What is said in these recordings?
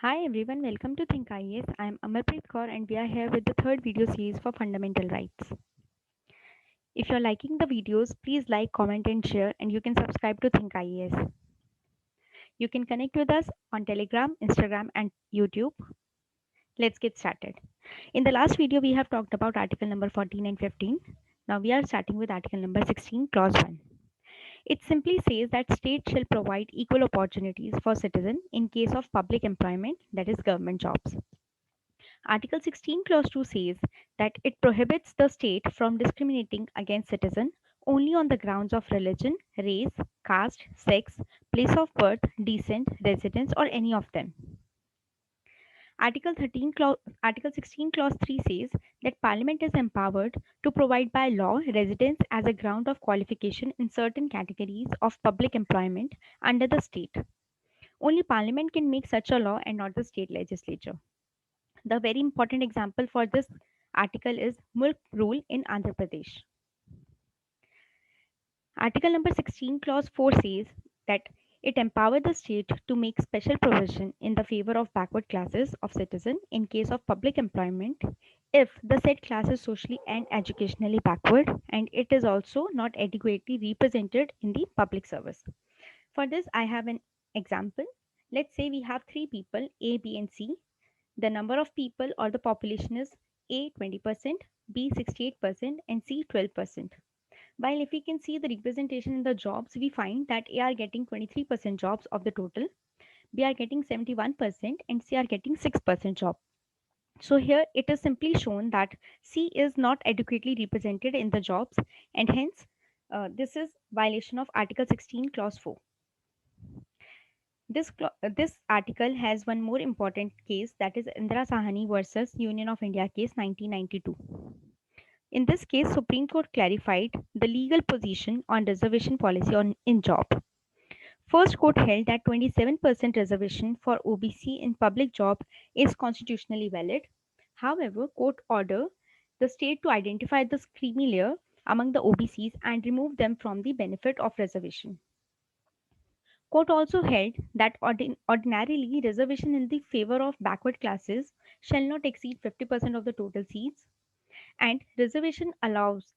Hi everyone, welcome to Think IAS. I am Amarpreet Kaur and we are here with the third video series for fundamental rights. If you're liking the videos, please like, comment and share, and you can subscribe to Think IAS. You can connect with us on Telegram, Instagram and YouTube. Let's get started. In the last video, we have talked about article number 14 and 15. Now we are starting with article number 16, clause 1. It simply says that state shall provide equal opportunities for citizen in case of public employment, that is government jobs. Article 16 clause 2 says that it prohibits the state from discriminating against citizens only on the grounds of religion, race, caste, sex, place of birth, descent, residence or any of them. Article 16 clause 3 says that parliament is empowered to provide by law residence as a ground of qualification in certain categories of public employment under the state. Only parliament can make such a law and not the state legislature. The very important example for this article is Mulk rule in Andhra Pradesh. Article number 16 clause 4 says that it empowers the state to make special provision in the favor of backward classes of citizens in case of public employment if the said class is socially and educationally backward and it is also not adequately represented in the public service. For this, I have an example. Let's say we have three people, A, B, and C. The number of people or the population is A 20%, B 68%, and C 12%. While if we can see the representation in the jobs, we find that A are getting 23% jobs of the total, B are getting 71%, and C are getting 6% job. So here it is simply shown that C is not adequately represented in the jobs and hence this is violation of Article 16 clause 4. This article has one more important case, that is Indira Sahani versus Union of India case 1992. In this case, Supreme Court clarified the legal position on reservation policy in job. First court held that 27% reservation for OBC in public job is constitutionally valid. However, court ordered the state to identify the creamy layer among the OBCs and remove them from the benefit of reservation. Court also held that ordinarily reservation in the favor of backward classes shall not exceed 50% of the total seats, and reservation allows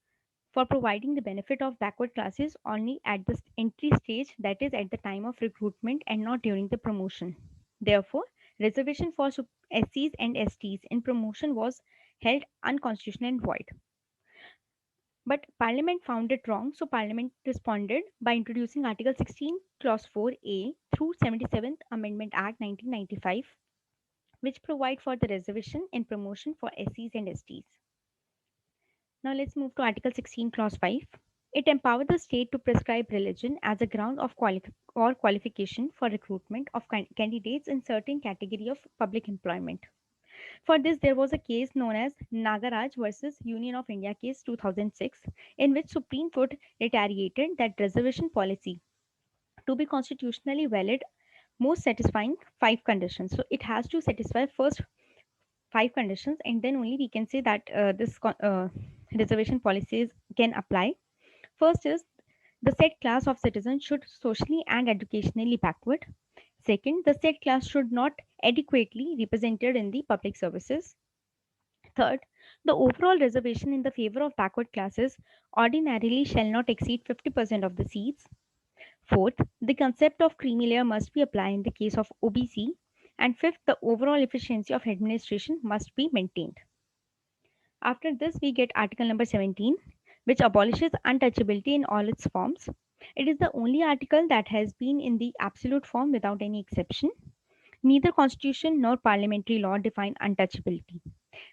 for providing the benefit of backward classes only at the entry stage, that is at the time of recruitment and not during the promotion. Therefore, reservation for SCs and STs in promotion was held unconstitutional and void. But Parliament found it wrong, so Parliament responded by introducing Article 16, Clause 4A through 77th Amendment Act 1995, which provide for the reservation in promotion for SCs and STs. Now let's move to Article 16, Clause 5. It empowered the state to prescribe religion as a ground of qualification for recruitment of candidates in certain category of public employment. For this, there was a case known as Nagaraj versus Union of India case 2006, in which Supreme Court reiterated that reservation policy to be constitutionally valid most satisfying five conditions. So it has to satisfy first five conditions, and then only we can say that this reservation policies can apply. First is the said class of citizens should socially and educationally backward. Second, the said class should not adequately represented in the public services. Third, the overall reservation in the favor of backward classes ordinarily shall not exceed 50% of the seats. Fourth, the concept of creamy layer must be applied in the case of OBC. And fifth, the overall efficiency of administration must be maintained. After this, we get article number 17, which abolishes untouchability in all its forms. It is the only article that has been in the absolute form without any exception. Neither constitution nor parliamentary law define untouchability.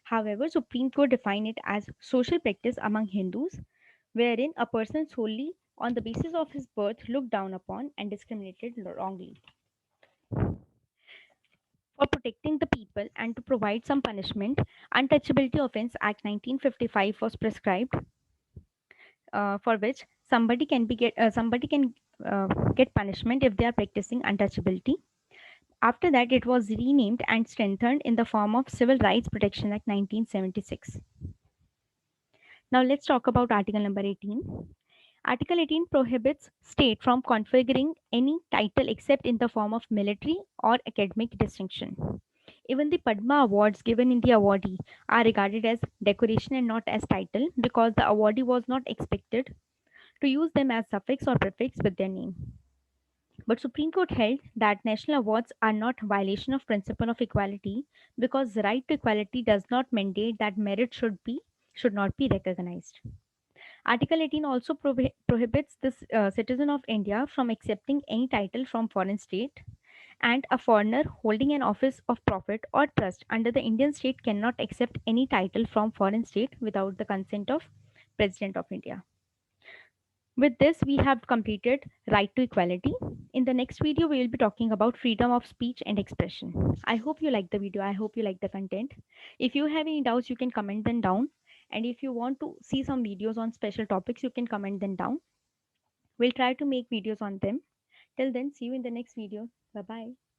However, Supreme Court defined it as social practice among Hindus, wherein a person solely on the basis of his birth looked down upon and discriminated wrongly. For protecting the people and to provide some punishment, Untouchability Offence Act 1955 was prescribed, for which somebody can get punishment if they are practicing untouchability. After that, it was renamed and strengthened in the form of Civil Rights Protection Act 1976. Now let's talk about article number 18. Article 18 prohibits state from conferring any title except in the form of military or academic distinction. Even the Padma awards given in the awardee are regarded as decoration and not as title because the awardee was not expected to use them as suffix or prefix with their name. But Supreme Court held that national awards are not violation of principle of equality because the right to equality does not mandate that merit should not be recognized. Article 18 also prohibits the citizen of India from accepting any title from foreign state, and a foreigner holding an office of profit or trust under the Indian state cannot accept any title from foreign state without the consent of President of India. With this, we have completed right to equality. In the next video, we will be talking about freedom of speech and expression. I hope you like the video. I hope you like the content. If you have any doubts, you can comment them down. And if you want to see some videos on special topics, you can comment them down. We'll try to make videos on them. Till then, see you in the next video. Bye bye.